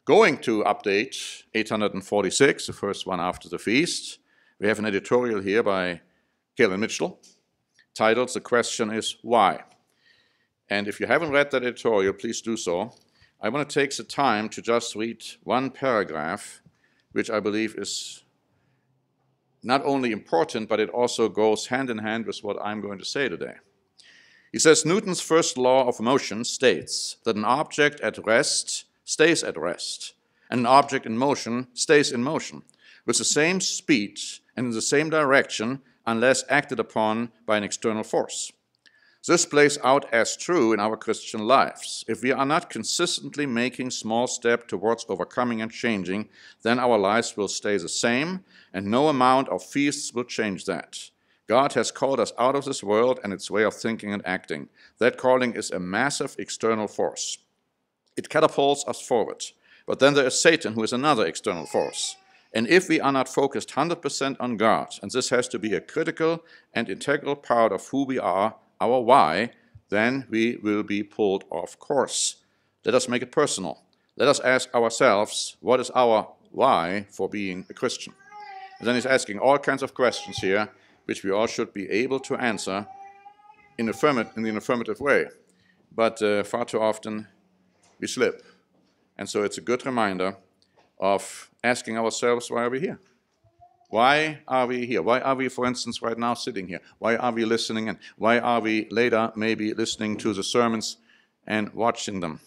Going to update 846, the first one after the feast, we have an editorial here by Caleb Mitchell titled "The Question is Why?" And if you haven't read that editorial, please do so. I want to take the time to just read one paragraph, which I believe is not only important, but it also goes hand in hand with what I'm going to say today. He says, Newton's first law of motion states that an object at rest stays at rest, and an object in motion stays in motion, with the same speed and in the same direction, unless acted upon by an external force. This plays out as true in our Christian lives. If we are not consistently making small steps towards overcoming and changing, then our lives will stay the same, and no amount of feasts will change that. God has called us out of this world and its way of thinking and acting. That calling is a massive external force. It catapults us forward. But then there is Satan, who is another external force. And if we are not focused 100% on God, and this has to be a critical and integral part of who we are, our why, then we will be pulled off course. Let us make it personal. Let us ask ourselves, what is our why for being a Christian? And then he's asking all kinds of questions here, which we all should be able to answer in an affirmative way. But far too often we slip. And so it's a good reminder of asking ourselves, why are we here? Why are we here? Why are we, for instance, right now sitting here? Why are we listening in? Why are we later maybe listening to the sermons and watching them?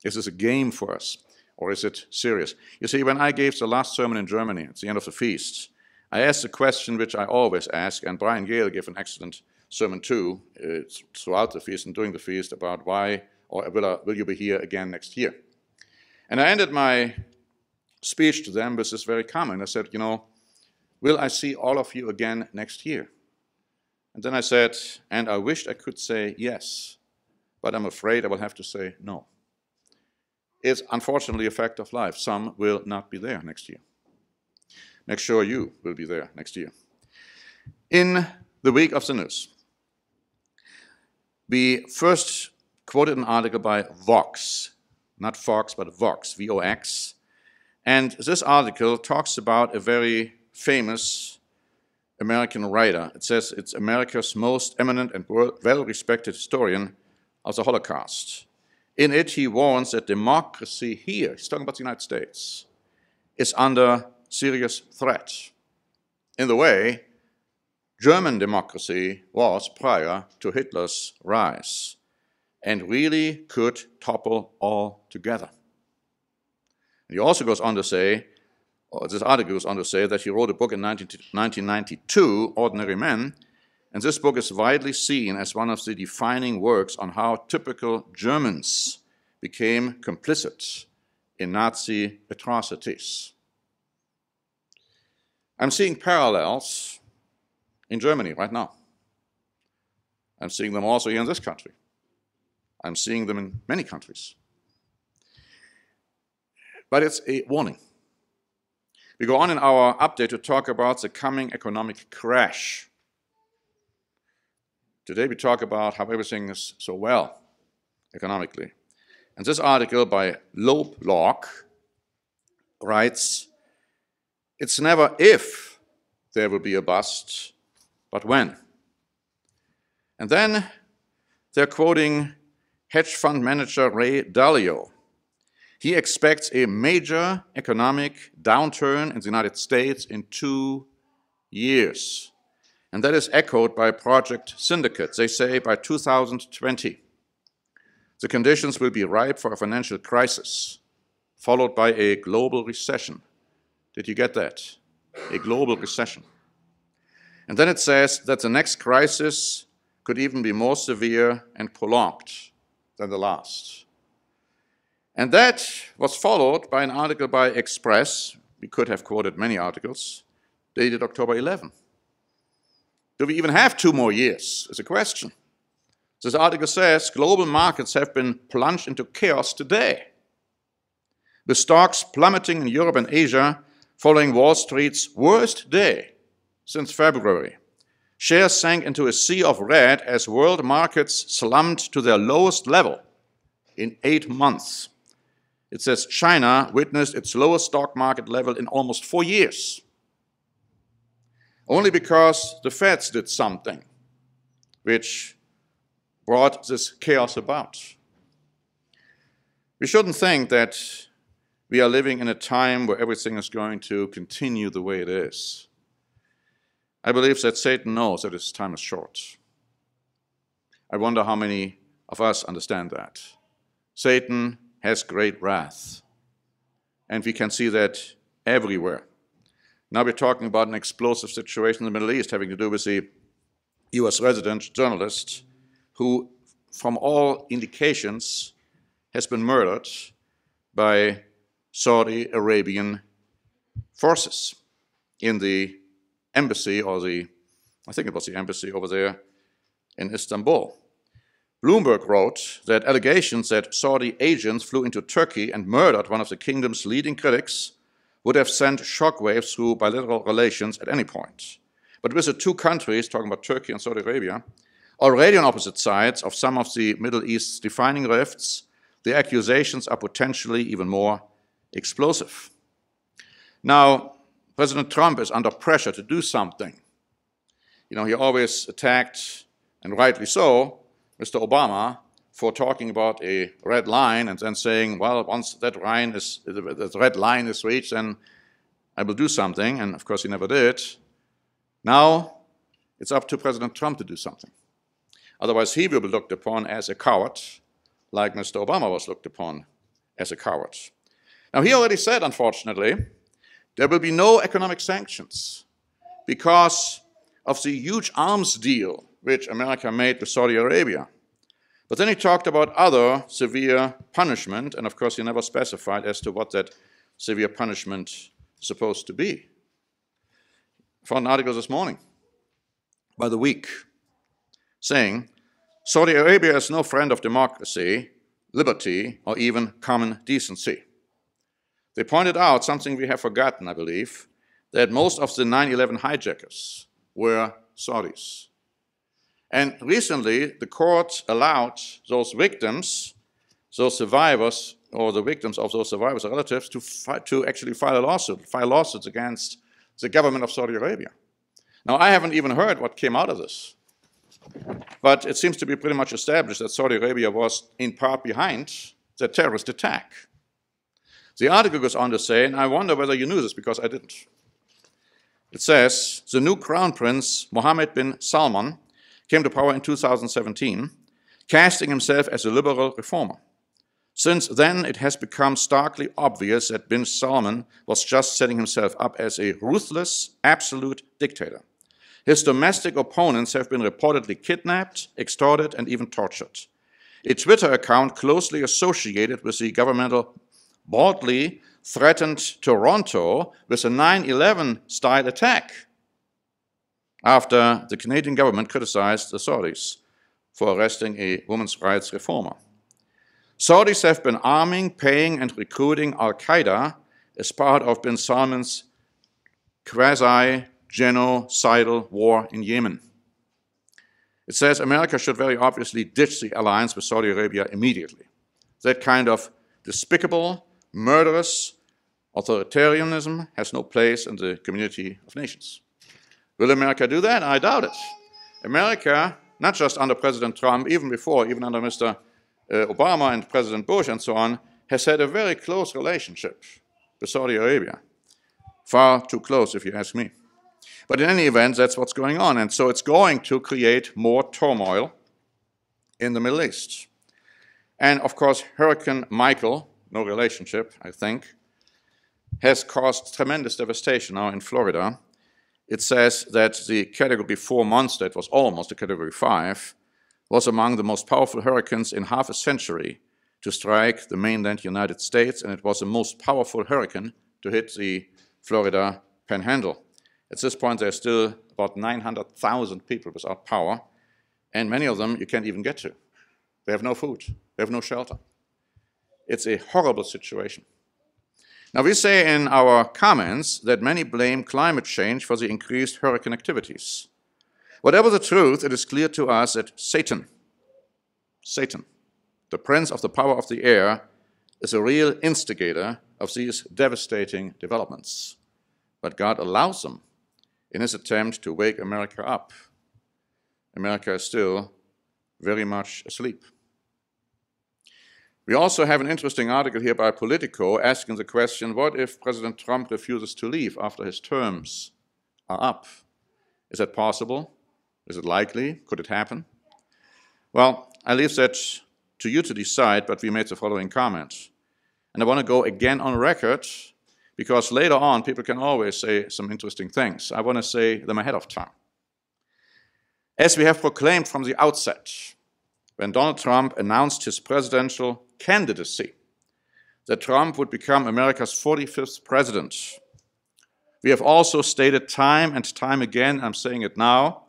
Is this a game for us, or is it serious? You see, when I gave the last sermon in Germany at the end of the feast, I asked a question which I always ask, and Brian Gale gave an excellent sermon too throughout the feast and during the feast about why, or will you be here again next year? And I ended my speech to them with this very comment. I said, will I see all of you again next year? And then I said, and I wished I could say yes, but I'm afraid I will have to say no. It's unfortunately a fact of life. Some will not be there next year. Make sure you will be there next year. In the week of the news, we first quoted an article by Vox, not Fox, but Vox, V-O-X. And this article talks about a very famous American writer. It says it's America's most eminent and well-respected historian of the Holocaust. In it, he warns that democracy here, he's talking about the United States, is under serious threat, in the way German democracy was prior to Hitler's rise, and really could topple altogether. He also goes on to say, or this article goes on to say, that he wrote a book in 1992, Ordinary Men, and this book is widely seen as one of the defining works on how typical Germans became complicit in Nazi atrocities. I'm seeing parallels in Germany right now. I'm seeing them also here in this country. I'm seeing them in many countries. But it's a warning. We go on in our update to talk about the coming economic crash. Today we talk about how everything is so well economically. And this article by Loeb Locke writes, it's never if there will be a bust, but when. And then they're quoting hedge fund manager Ray Dalio. He expects a major economic downturn in the United States in 2 years. And that is echoed by Project Syndicate. They say by 2020, the conditions will be ripe for a financial crisis, followed by a global recession. Did you get that? A global recession. And then it says that the next crisis could even be more severe and prolonged than the last. And that was followed by an article by Express. We could have quoted many articles, dated October 11. Do we even have 2 more years? Is a question. This article says global markets have been plunged into chaos today, with stocks plummeting in Europe and Asia following Wall Street's worst day since February. Shares sank into a sea of red as world markets slumped to their lowest level in 8 months. It says China witnessed its lowest stock market level in almost 4 years, only because the Feds did something which brought this chaos about. We shouldn't think that we are living in a time where everything is going to continue the way it is. I believe that Satan knows that his time is short. I wonder how many of us understand that. Satan has great wrath, and we can see that everywhere. Now we're talking about an explosive situation in the Middle East having to do with the US resident journalist who, from all indications, has been murdered by Saudi Arabian forces in the embassy, I think it was the embassy over there in Istanbul. Bloomberg wrote that allegations that Saudi agents flew into Turkey and murdered one of the kingdom's leading critics would have sent shockwaves through bilateral relations at any point. But with the two countries, talking about Turkey and Saudi Arabia, already on opposite sides of some of the Middle East's defining rifts, the accusations are potentially even more explosive. Now, President Trump is under pressure to do something. You know, he always attacked, and rightly so, Mr. Obama for talking about a red line and then saying, well, once that red line is reached, then I will do something. And of course, he never did. Now, it's up to President Trump to do something. Otherwise, he will be looked upon as a coward, like Mr. Obama was looked upon as a coward. Now, he already said, unfortunately, there will be no economic sanctions because of the huge arms deal which America made with Saudi Arabia. But then he talked about other severe punishment, and of course he never specified as to what that severe punishment is supposed to be. I found an article this morning by The Week saying, Saudi Arabia is no friend of democracy, liberty, or even common decency. They pointed out something we have forgotten, I believe, that most of the 9/11 hijackers were Saudis. And recently, the court allowed those victims, those survivors, or the victims of those survivors' relatives, to actually file lawsuits against the government of Saudi Arabia. Now, I haven't even heard what came out of this, but it seems to be pretty much established that Saudi Arabia was in part behind the terrorist attack. The article goes on to say, and I wonder whether you knew this because I didn't. It says, the new crown prince, Mohammed bin Salman, came to power in 2017, casting himself as a liberal reformer. Since then, it has become starkly obvious that bin Salman was just setting himself up as a ruthless, absolute dictator. His domestic opponents have been reportedly kidnapped, extorted, and even tortured. A Twitter account closely associated with the governmental boldly threatened Toronto with a 9/11-style attack after the Canadian government criticized the Saudis for arresting a women's rights reformer. Saudis have been arming, paying, and recruiting al-Qaeda as part of bin Salman's quasi-genocidal war in Yemen. It says America should very obviously ditch the alliance with Saudi Arabia immediately. That kind of despicable, murderous authoritarianism has no place in the community of nations. Will America do that? I doubt it. America, not just under President Trump, even before, even under Mr. Obama and President Bush and so on, has had a very close relationship with Saudi Arabia. Far too close, if you ask me. But in any event, that's what's going on. And so it's going to create more turmoil in the Middle East. And of course, Hurricane Michael, no relationship, I think, has caused tremendous devastation now in Florida. It says that the Category 4 monster, it was almost a Category 5, was among the most powerful hurricanes in half a century to strike the mainland United States, and it was the most powerful hurricane to hit the Florida Panhandle. At this point, there are still about 900,000 people without power, and many of them you can't even get to. They have no food. They have no shelter. It's a horrible situation. Now, we say in our comments that many blame climate change for the increased hurricane activities. Whatever the truth, it is clear to us that Satan, the prince of the power of the air, is a real instigator of these devastating developments, but God allows them in his attempt to wake America up. America is still very much asleep. We also have an interesting article here by Politico asking the question, what if President Trump refuses to leave after his terms are up? Is that possible? Is it likely? Could it happen? Well, I leave that to you to decide, but we made the following comment. And I want to go again on record, because later on people can always say some interesting things. I want to say them ahead of time. As we have proclaimed from the outset, when Donald Trump announced his presidential candidacy, that Trump would become America's 45th president, we have also stated time and time again, I'm saying it now,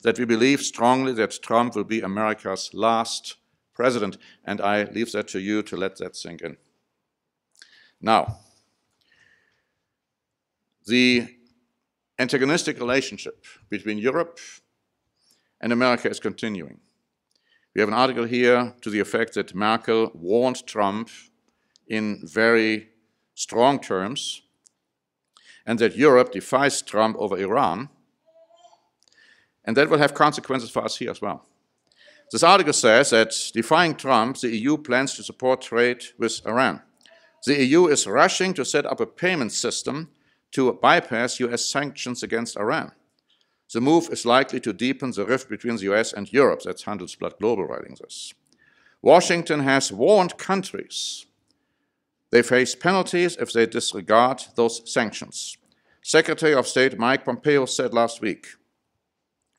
that we believe strongly that Trump will be America's last president, and I leave that to you to let that sink in. Now, the antagonistic relationship between Europe and America is continuing. We have an article here to the effect that Merkel warned Trump in very strong terms, and that Europe defies Trump over Iran, and that will have consequences for us here as well. This article says that, defying Trump, the EU plans to support trade with Iran. The EU is rushing to set up a payment system to bypass US sanctions against Iran. The move is likely to deepen the rift between the US and Europe. That's Handelsblatt Global writing this. Washington has warned countries they face penalties if they disregard those sanctions. Secretary of State Mike Pompeo said last week,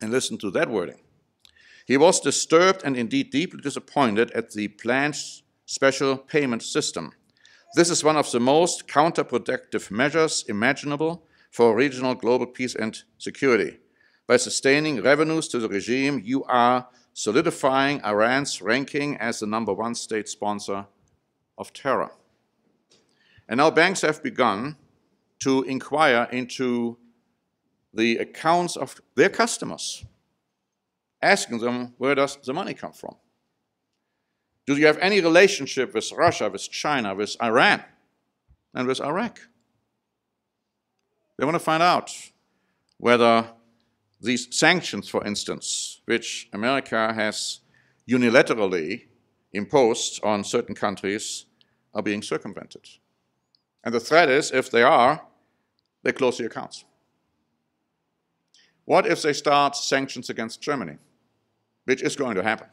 and listen to that wording, he was disturbed and indeed deeply disappointed at the planned special payment system. This is one of the most counterproductive measures imaginable for regional global peace and security. By sustaining revenues to the regime, you are solidifying Iran's ranking as the #1 state sponsor of terror. And now banks have begun to inquire into the accounts of their customers, asking them, where does the money come from? Do you have any relationship with Russia, with China, with Iran, and with Iraq? They want to find out whether these sanctions, for instance, which America has unilaterally imposed on certain countries, are being circumvented. And the threat is, if they are, they close the accounts. What if they start sanctions against Germany, which is going to happen,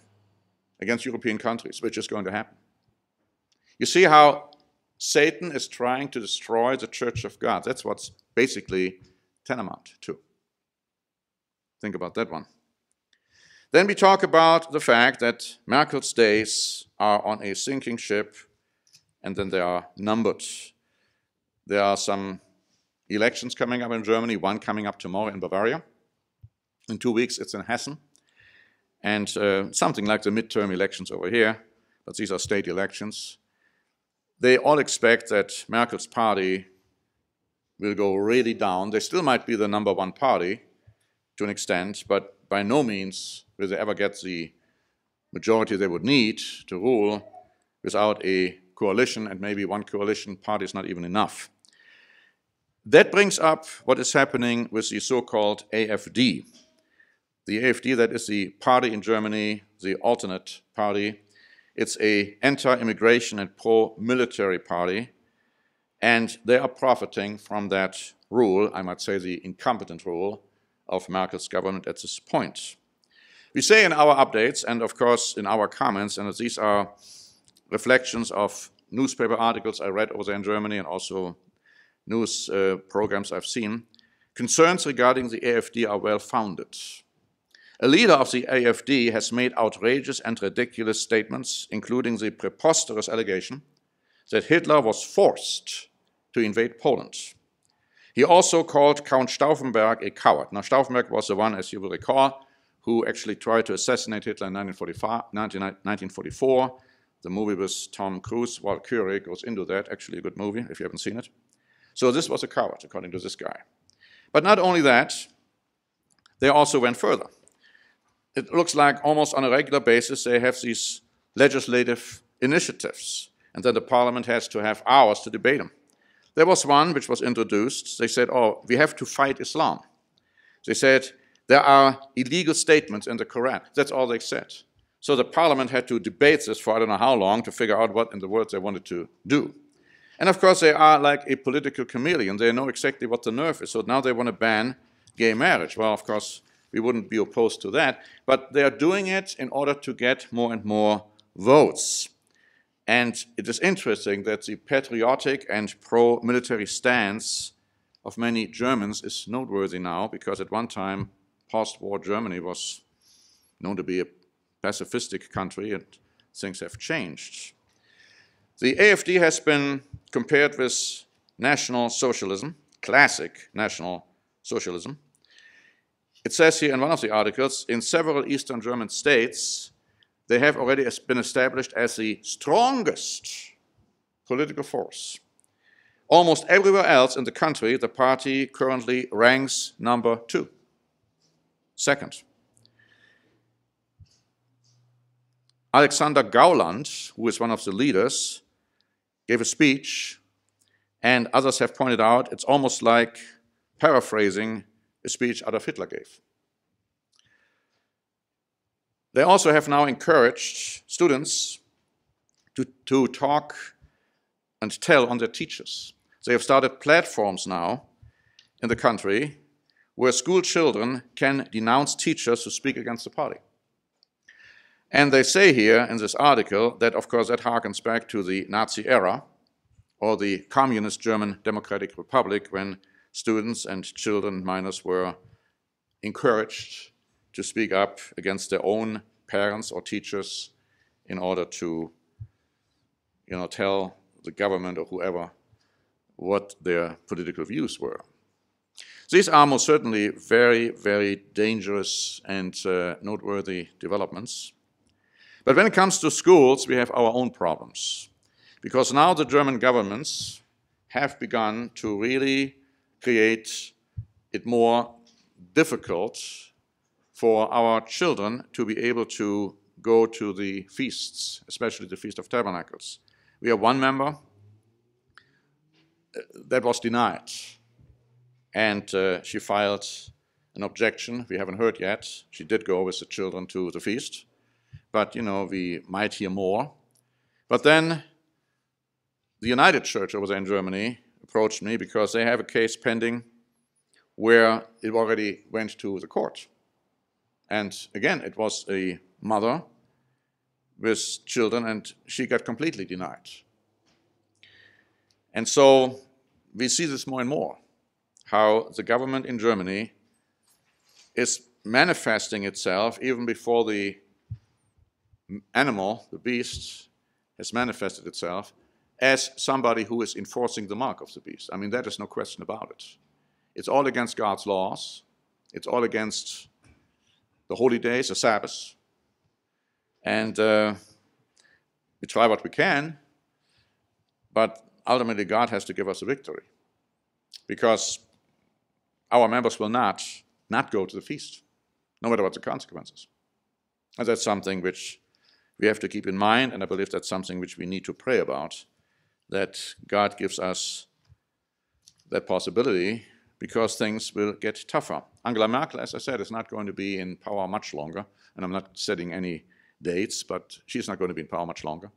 against European countries, which is going to happen? You see how Satan is trying to destroy the Church of God. That's what's basically tantamount to. Think about that one. Then we talk about the fact that Merkel's days are on a sinking ship, and then they are numbered. There are some elections coming up in Germany, one coming up tomorrow in Bavaria. In 2 weeks, it's in Hessen. And something like the midterm elections over here, but these are state elections. They all expect that Merkel's party will go really down. They still might be the #1 party to an extent, but by no means will they ever get the majority they would need to rule without a coalition, and maybe one coalition party is not even enough. That brings up what is happening with the so-called AfD. The AfD, that is the party in Germany, the alternate party. It's an anti-immigration and pro-military party, and they are profiting from that rule, I might say the incompetent rule, of Merkel's government at this point. We say in our updates, and of course in our comments, and these are reflections of newspaper articles I read over there in Germany and also news programs I've seen, concerns regarding the AfD are well-founded. A leader of the AfD has made outrageous and ridiculous statements, including the preposterous allegation that Hitler was forced to invade Poland. He also called Count Stauffenberg a coward. Now, Stauffenberg was the one, as you will recall, who actually tried to assassinate Hitler in 1944. The movie with Tom Cruise, Valkyrie, goes into that. Actually a good movie, if you haven't seen it. So this was a coward, according to this guy. But not only that, they also went further. It looks like almost on a regular basis they have these legislative initiatives and then the parliament has to have hours to debate them. There was one which was introduced. They said, oh, we have to fight Islam. They said, there are illegal statements in the Quran. That's all they said. So the parliament had to debate this for I don't know how long to figure out what in the world they wanted to do. And of course, they are like a political chameleon. They know exactly what the nerve is. So now they want to ban gay marriage. Well, of course, we wouldn't be opposed to that. But they are doing it in order to get more and more votes. And it is interesting that the patriotic and pro-military stance of many Germans is noteworthy now, because at one time, post-war Germany was known to be a pacifistic country, and things have changed. The AfD has been compared with National Socialism, classic National Socialism. It says here in one of the articles, in several Eastern German states, they have already been established as the strongest political force. Almost everywhere else in the country, the party currently ranks number 2, second. Alexander Gauland, who is one of the leaders, gave a speech, and others have pointed out it's almost like paraphrasing a speech Adolf Hitler gave. They also have now encouraged students to talk and tell on their teachers. They have started platforms now in the country where school children can denounce teachers who speak against the party. And they say here in this article that, of course, that harkens back to the Nazi era or the communist German Democratic Republic, when students and children, minors, were encouraged to speak up against their own parents or teachers in order to, tell the government or whoever what their political views were. These are most certainly very, very dangerous and noteworthy developments. But when it comes to schools, we have our own problems, because now the German governments have begun to really create it more difficult for our children to be able to go to the feasts, especially the Feast of Tabernacles. We have one member that was denied, and she filed an objection. We haven't heard yet. She did go with the children to the feast. But, we might hear more. But then the United Church over there in Germany approached me because they have a case pending where it already went to the court. And again, it was a mother with children, and she got completely denied. And so we see this more and more, how the government in Germany is manifesting itself even before the animal, the beast, has manifested itself as somebody who is enforcing the mark of the beast. I mean, that is no question about it. It's all against God's laws. It's all against the holy days, the Sabbath. And we try what we can, but ultimately God has to give us a victory, because our members will not go to the feast, no matter what the consequences. And that's something which we have to keep in mind, and I believe that's something which we need to pray about, that God gives us that possibility, because things will get tougher. Angela Merkel, as I said, is not going to be in power much longer, and I'm not setting any dates, but she's not going to be in power much longer.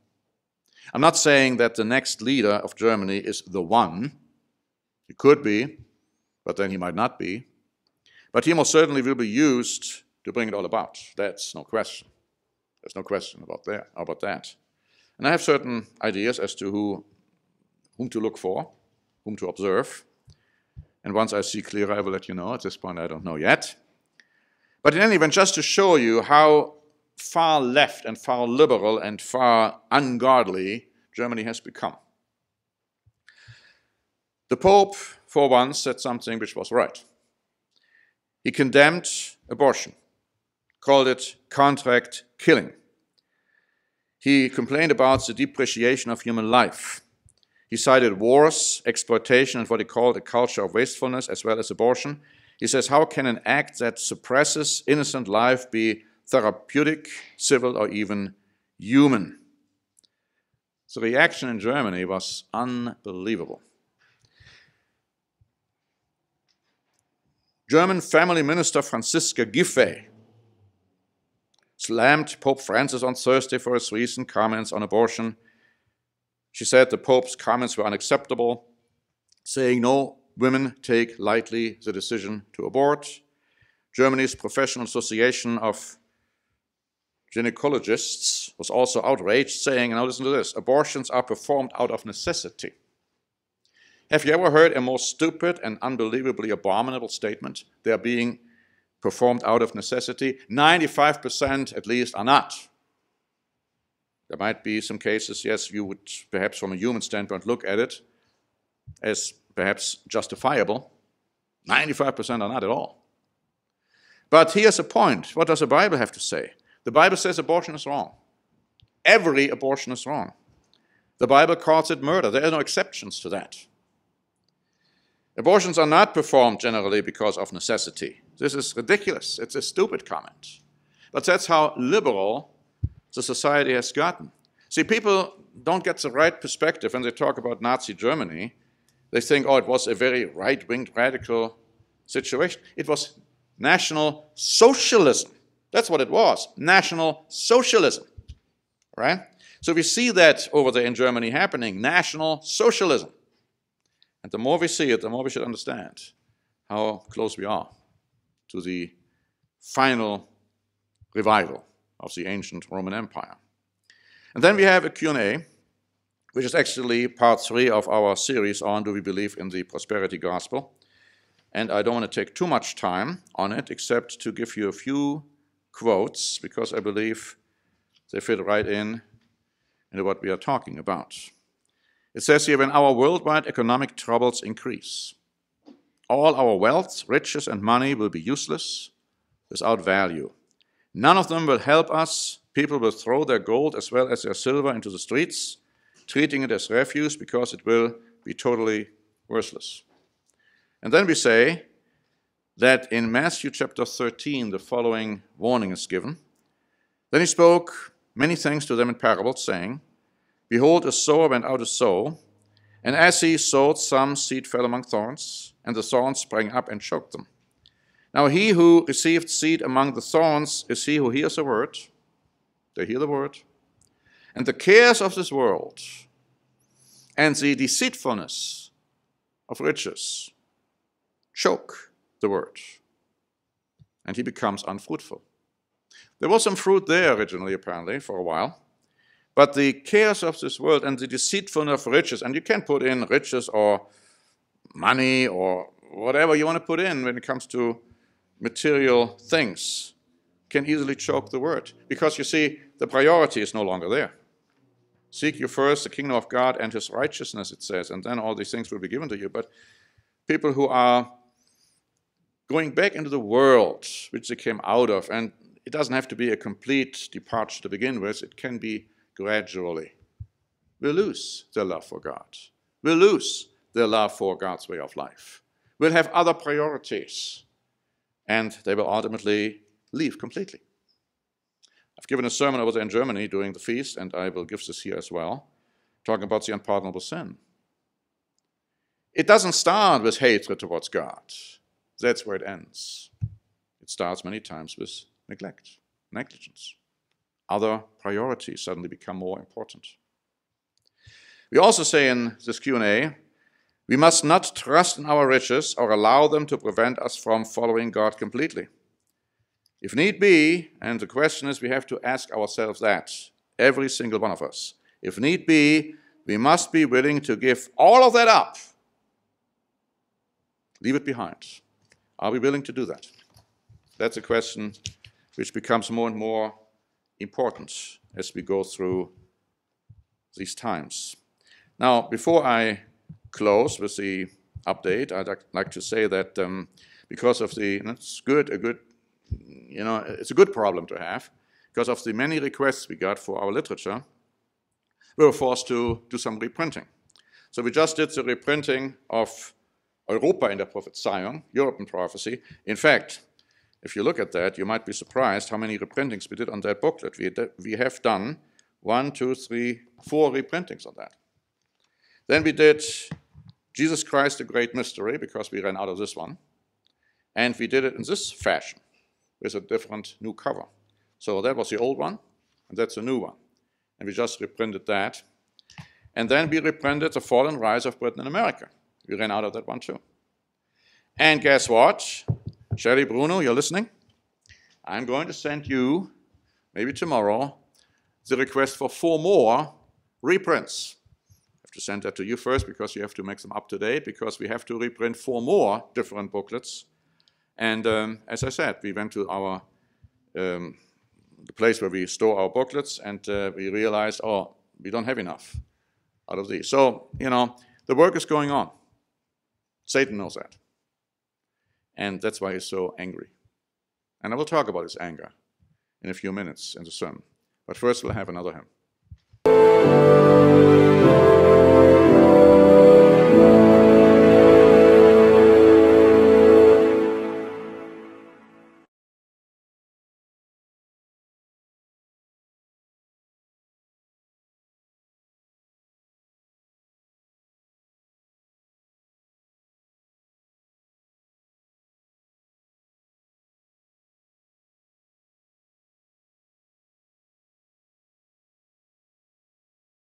I'm not saying that the next leader of Germany is the one. He could be, but then he might not be. But he most certainly will be used to bring it all about. That's no question. There's no question about that. And I have certain ideas as to whom to look for, whom to observe. And once I see clearer, I will let you know. At this point, I don't know yet. But in any event, just to show you how far left and far liberal and far ungodly Germany has become. The Pope, for once, said something which was right. He condemned abortion, called it contract killing. He complained about the depreciation of human life. He cited wars, exploitation, and what he called a culture of wastefulness, as well as abortion. He says, how can an act that suppresses innocent life be therapeutic, civil, or even human? The reaction in Germany was unbelievable. German Family Minister Franziska Giffey slammed Pope Francis on Thursday for his recent comments on abortion. She said the Pope's comments were unacceptable, saying no women take lightly the decision to abort. Germany's Professional Association of Gynecologists was also outraged, saying, now listen to this, abortions are performed out of necessity. Have you ever heard a more stupid and unbelievably abominable statement? They are being performed out of necessity. 95% at least are not. There might be some cases, yes, you would perhaps from a human standpoint look at it as perhaps justifiable. 95% are not at all. But here's the point. What does the Bible have to say? The Bible says abortion is wrong. Every abortion is wrong. The Bible calls it murder. There are no exceptions to that. Abortions are not performed generally because of necessity. This is ridiculous. It's a stupid comment. But that's how liberal the society has gotten. See, people don't get the right perspective when they talk about Nazi Germany. They think, oh, it was a very right-winged, radical situation. It was National Socialism. That's what it was, National Socialism, right? So we see that over there in Germany happening, National Socialism. And the more we see it, the more we should understand how close we are to the final revival of the ancient Roman Empire. And then we have a Q&A, which is actually part 3 of our series on Do We Believe in the Prosperity Gospel? And I don't want to take too much time on it, except to give you a few quotes, because I believe they fit right in into what we are talking about. It says here, when our worldwide economic troubles increase, all our wealth, riches, and money will be useless, without value. None of them will help us. People will throw their gold as well as their silver into the streets, treating it as refuse because it will be totally worthless. And then we say that in Matthew chapter 13, the following warning is given. Then he spoke many things to them in parables, saying, behold, a sower went out to sow, and as he sowed, some seed fell among thorns, and the thorns sprang up and choked them. Now he who received seed among the thorns is he who hears the word. They hear the word. And the cares of this world and the deceitfulness of riches choke the word, and he becomes unfruitful. There was some fruit there originally, apparently, for a while, but the cares of this world and the deceitfulness of riches, and you can put in riches or money or whatever you want to put in when it comes to material things, can easily choke the word, because you see, the priority is no longer there. Seek you first the kingdom of God and his righteousness, it says, and then all these things will be given to you. But people who are going back into the world which they came out of, and it doesn't have to be a complete departure to begin with, it can be gradually, will lose their love for God, will lose their love for God's way of life, will have other priorities, and they will ultimately leave completely. I've given a sermon over there in Germany during the feast, and I will give this here as well, talking about the unpardonable sin. It doesn't start with hatred towards God. That's where it ends. It starts many times with neglect, negligence. Other priorities suddenly become more important. We also say in this Q&A, we must not trust in our riches or allow them to prevent us from following God completely. If need be, and the question is, we have to ask ourselves that, every single one of us. If need be, we must be willing to give all of that up. Leave it behind. Are we willing to do that? That's a question which becomes more and more important as we go through these times. Now, before I close with the update, I'd like to say that because of the, and it's good, it's a good problem to have, because of the many requests we got for our literature, we were forced to do some reprinting. So we just did the reprinting of Europa in der Prophezeiung, Europe in Prophecy. In fact, if you look at that, you might be surprised how many reprintings we did on that booklet. We have done 1, 2, 3, 4 reprintings of that. Then we did Jesus Christ, the Great Mystery, because we ran out of this one. And we did it in this fashion, with a different new cover. So that was the old one, and that's the new one. And we just reprinted that. And then we reprinted The Fall and Rise of Britain in America. We ran out of that one too. And guess what? Shelley, Bruno, you're listening? I'm going to send you, maybe tomorrow, the request for 4 more reprints. I have to send that to you first because you have to make them up to date, because we have to reprint 4 more different booklets. And as I said, we went to our the place where we store our booklets, and we realized, oh, we don't have enough out of these. So, you know, the work is going on. Satan knows that. And that's why he's so angry. And I will talk about his anger in a few minutes in the sermon. But first we'll have another hymn.